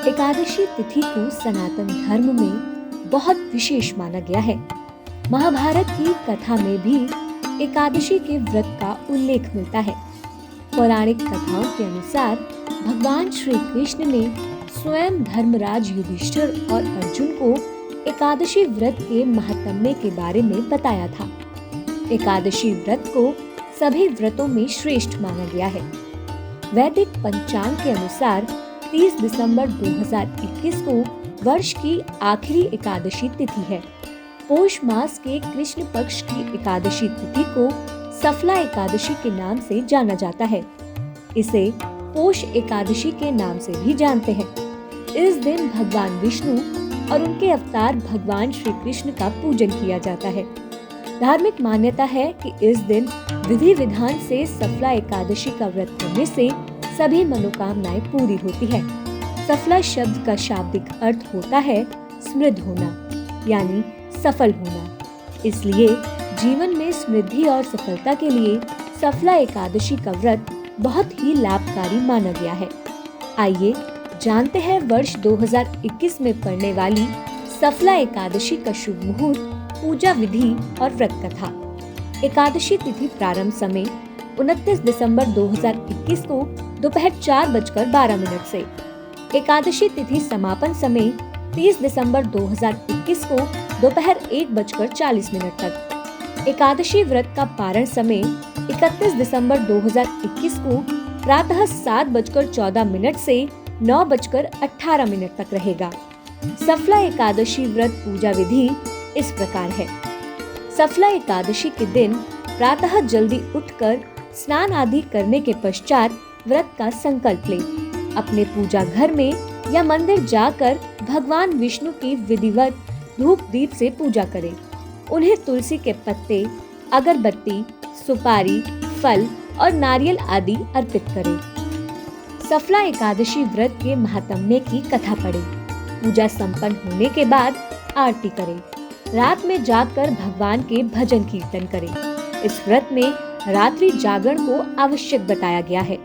एकादशी तिथि को सनातन धर्म में बहुत विशेष माना गया है। महाभारत की कथा में भी एकादशी के व्रत का उल्लेख मिलता है। पौराणिक कथाओं के अनुसार भगवान श्री कृष्ण ने स्वयं धर्मराज युधिष्ठिर और अर्जुन को एकादशी व्रत के महात्म्य के बारे में बताया था। एकादशी व्रत को सभी व्रतों में श्रेष्ठ माना गया है। वैदिक पंचांग के अनुसार 30 दिसंबर 2021 को वर्ष की आखिरी एकादशी तिथि है। पोष मास के कृष्ण पक्ष की एकादशी तिथि को सफला एकादशी के नाम से जाना जाता है। इसे पोष एकादशी के नाम से भी जानते हैं। इस दिन भगवान विष्णु और उनके अवतार भगवान श्री कृष्ण का पूजन किया जाता है। धार्मिक मान्यता है कि इस दिन विधि विधान से सफला एकादशी का व्रत करने से सभी मनोकामनाएं पूरी होती है। सफला शब्द का शाब्दिक अर्थ होता है समृद्ध होना, यानी सफल होना। इसलिए जीवन में समृद्धि और सफलता के लिए सफला एकादशी का व्रत बहुत ही लाभकारी माना गया है। आइए जानते हैं वर्ष 2021 में पड़ने वाली सफला एकादशी का शुभ मुहूर्त, पूजा विधि और व्रत कथा। एकादशी तिथि प्रारंभ समय 29 दिसंबर 2021 को दोपहर 4:12 से। एकादशी तिथि समापन समय 30 दिसंबर 2021 को दोपहर 1:40 तक। एकादशी व्रत का पारण समय 31 दिसंबर 2021 को प्रातः 7:14 से 9:18 तक रहेगा। सफला एकादशी व्रत पूजा विधि इस प्रकार है। सफला एकादशी के दिन प्रातः जल्दी उठकर स्नान आदि करने के पश्चात व्रत का संकल्प ले। अपने पूजा घर में या मंदिर जाकर भगवान विष्णु की विधिवत धूप दीप से पूजा करें। उन्हें तुलसी के पत्ते, अगरबत्ती, सुपारी, फल और नारियल आदि अर्पित करें। सफला एकादशी व्रत के महात्म्य की कथा पढ़ें। पूजा संपन्न होने के बाद आरती करें। रात में जागकर भगवान के भजन कीर्तन करें। इस व्रत में रात्रि जागरण को आवश्यक बताया गया है।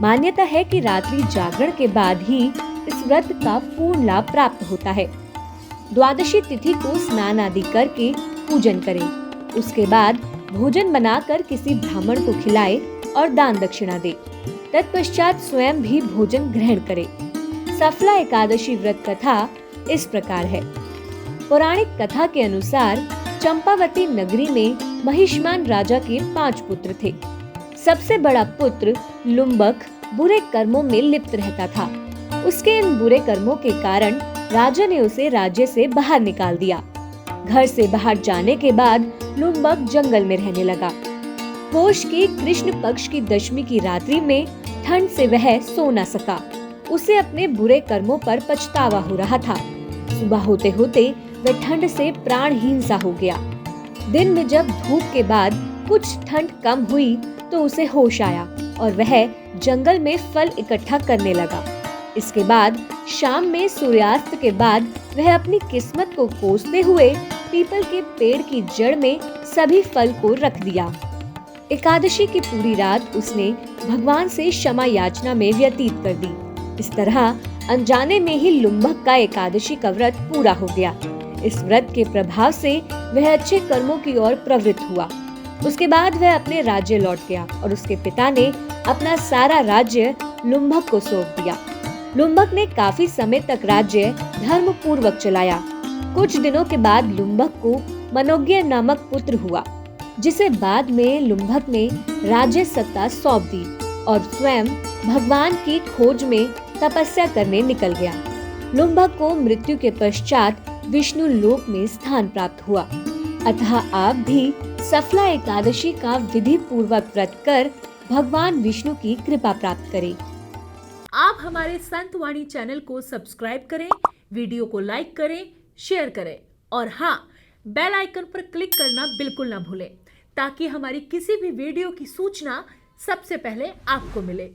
मान्यता है कि रात्रि जागरण के बाद ही इस व्रत का पूर्ण लाभ प्राप्त होता है। द्वादशी तिथि को स्नान आदि करके पूजन करें। उसके बाद भोजन बनाकर किसी ब्राह्मण को खिलाए और दान दक्षिणा दे। तत्पश्चात स्वयं भी भोजन ग्रहण करे। सफला एकादशी व्रत कथा इस प्रकार है। पौराणिक कथा के अनुसार चंपावती नगरी में महिष्मान राजा के 5 पुत्र थे। सबसे बड़ा पुत्र लुम्बक बुरे कर्मों में लिप्त रहता था। उसके इन बुरे कर्मों के कारण राजा ने उसे राज्य से बाहर निकाल दिया। घर से बाहर जाने के बाद लुम्बक जंगल में रहने लगा। पोष की कृष्ण पक्ष की दशमी की रात्रि में ठंड से वह सो न सका। उसे अपने बुरे कर्मों पर पछतावा हो रहा था। सुबह होते होते वह ठंड से प्राणहीन सा हो गया। दिन में जब धूप के बाद कुछ ठंड कम हुई तो उसे होश आया और वह जंगल में फल इकट्ठा करने लगा। इसके बाद शाम में सूर्यास्त के बाद वह अपनी किस्मत को कोसते हुए पीपल के पेड़ की जड़ में सभी फल को रख दिया। एकादशी की पूरी रात उसने भगवान से क्षमा याचना में व्यतीत कर दी। इस तरह अनजाने में ही लुम्बक का एकादशी का व्रत पूरा हो गया। इस व्रत के प्रभाव से वह अच्छे कर्मों की ओर प्रवृत्त हुआ। उसके बाद वह अपने राज्य लौट गया और उसके पिता ने अपना सारा राज्य लुम्बक को सौंप दिया। लुम्बक ने काफी समय तक राज्य धर्म पूर्वक चलाया। कुछ दिनों के बाद लुम्बक को मनोज्ञ नामक पुत्र हुआ, जिसे बाद में लुम्बक ने राज्य सत्ता सौंप दी और स्वयं भगवान की खोज में तपस्या करने निकल गया। लुम्बक को मृत्यु के पश्चात विष्णु लोक में स्थान प्राप्त हुआ। अतः आप भी सफला एकादशी का विधि पूर्वक व्रत कर भगवान विष्णु की कृपा प्राप्त करें। आप हमारे संत वाणी चैनल को सब्सक्राइब करें, वीडियो को लाइक करें, शेयर करें और हाँ, बेल आइकन पर क्लिक करना बिल्कुल ना भूलें ताकि हमारी किसी भी वीडियो की सूचना सबसे पहले आपको मिले।